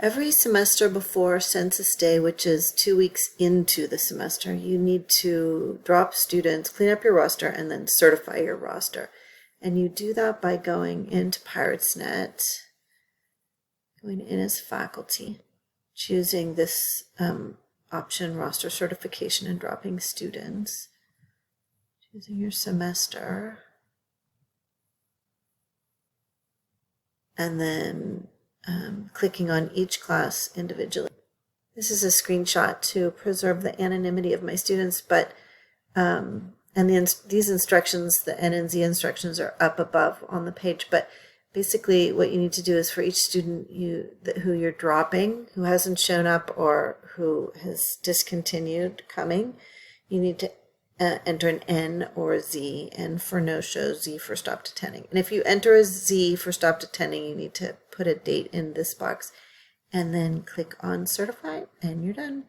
Every semester before Census Day, which is 2 weeks into the semester, you need to drop students, clean up your roster, and then certify your roster. And you do that by going into PiratesNet, going in as faculty, choosing this option, roster certification, and dropping students, choosing your semester, and then clicking on each class individually. This is a screenshot to preserve the anonymity of my students, but these instructions, the N and Z instructions, are up above on the page. But basically, what you need to do is for each student who you're dropping, who hasn't shown up or who has discontinued coming, you need to enter an N or a Z, N for no-show, Z for stopped attending. And if you enter a Z for stopped attending, you need to put a date in this box and then click on certify, and you're done.